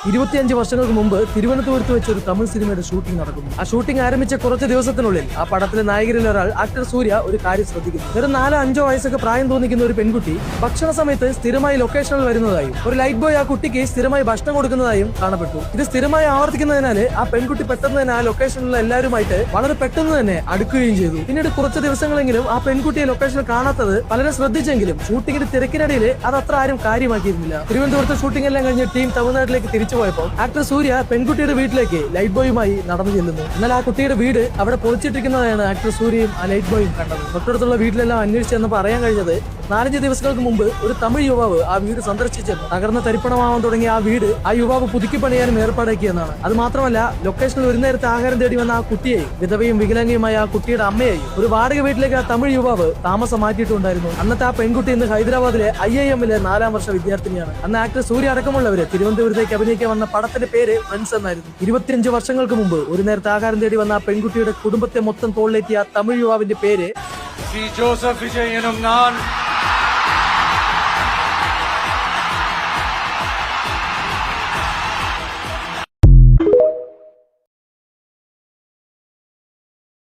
25 വർഷങ്ങൾക്ക് മുമ്പ് തിരുവനന്തപുരത്ത് വെച്ച് ഒരു തമിഴ് സിനിമയുടെ ഷൂട്ടിംഗ് നടക്കുന്നു. ആ ഷൂട്ടിംഗ് ആരംഭിച്ച കുറച്ച് ദിവസത്തിനുള്ളിൽ ആ പടത്തിലെ നായകരിൽ ഒരാൾ ആക്ടർ സൂര്യ ഒരു കാര്യം ശ്രദ്ധിക്കുന്നു. വെറും 4-5 വയസ്സൊക്കെ പ്രായം തോന്നിക്കുന്ന ഒരു പെൺകുട്ടി ഭക്ഷണ സമയത്ത് സ്ഥിരമായി ലൊക്കേഷനിൽ വരുന്നതായും ഒരു ലൈറ്റ് ബോയ് ആ കുട്ടിക്ക് സ്ഥിരമായി ഭക്ഷണം കൊടുക്കുന്നതായും കാണപ്പെട്ടു. ഇത് സ്ഥിരമായി ആവർത്തിക്കുന്നതിനാൽ ആ പെൺകുട്ടി പെട്ടെന്ന് തന്നെ ആ ലൊക്കേഷനിലുള്ള എല്ലാവരുമായിട്ട് വളരെ പെട്ടെന്ന് തന്നെ അടുക്കുകയും ചെയ്തു. പിന്നീട് കുറച്ച് ദിവസങ്ങളെങ്കിലും ആ പെൺകുട്ടിയെ ലൊക്കേഷനിൽ കാണാത്തത് പലരും ശ്രദ്ധിച്ചെങ്കിലും ഷൂട്ടിംഗിന്റെ തിരക്കിനിടയിൽ അത് അത്ര ആരും കാര്യമാക്കിയിരുന്നില്ല. തിരുവനന്തപുരത്ത് ഷൂട്ടിംഗ് എല്ലാം കഴിഞ്ഞ് ടീം തമിഴ്നാട്ടിലേക്ക് തിരിച്ചു പോയപ്പോൾ ആക്ടർ സൂര്യ പെൺകുട്ടിയുടെ വീട്ടിലേക്ക് ലൈറ്റ് ബോയുമായി നടന്നു ചെല്ലുന്നു. എന്നാൽ ആ കുട്ടിയുടെ വീട് അവിടെ പൊളിച്ചിട്ടിരിക്കുന്നതാണ് ആക്ടർ സൂര്യയും ആ ലൈറ്റ് ബോയും കണ്ടത്. തൊട്ടടുത്തുള്ള വീട്ടിലെല്ലാം അന്വേഷിച്ചെന്നപ്പോൾ അറിയാൻ കഴിഞ്ഞത് 4-5 ദിവസങ്ങൾക്ക് മുമ്പ് ഒരു തമിഴ് യുവാവ് ആ വീട് സന്ദർശിച്ചെന്ന്. തകർന്ന തരിപ്പണമാവാൻ തുടങ്ങിയ ആ വീട് ആ യുവാവ് പുതുക്കി പണിയാനും ഏർപ്പാടാക്കിയെന്നാണ്. അത് മാത്രമല്ല, ലൊക്കേഷനിൽ ഒരു നേരത്തെ ആഹാരം തേടി വന്ന ആ കുട്ടിയെയും വിധവയും വികലാംഗിയുമായ ആ കുട്ടിയുടെ അമ്മയെയും ഒരു വാടക വീട്ടിലേക്ക് ആ തമിഴ് യുവാവ് താമസം മാറ്റിയിട്ടുണ്ടായിരുന്നു. അന്നത്തെ ആ പെൺകുട്ടി ഇന്ന് ഹൈദരാബാദിലെ IIM-ലെ 4ാം വർഷ വിദ്യാർത്ഥിനിയാണ്. അന്ന് ആക്ടർ സൂര്യ അടക്കമുള്ളവര് തിരുവനന്തപുരത്തേക്ക് അഭിനയിക്കാൻ വന്ന പടത്തിന്റെ പേര് ഫ്രണ്ട്സ് എന്നായിരുന്നു. 25 വർഷങ്ങൾക്ക് മുമ്പ് ഒരു നേരത്തെ ആഹാരം തേടി വന്ന ആ പെൺകുട്ടിയുടെ കുടുംബത്തെ മൊത്തം തോളിലേറ്റിയ തമിഴ് യുവാവിന്റെ പേര് ജോസഫ് വിജയനും ഞാൻ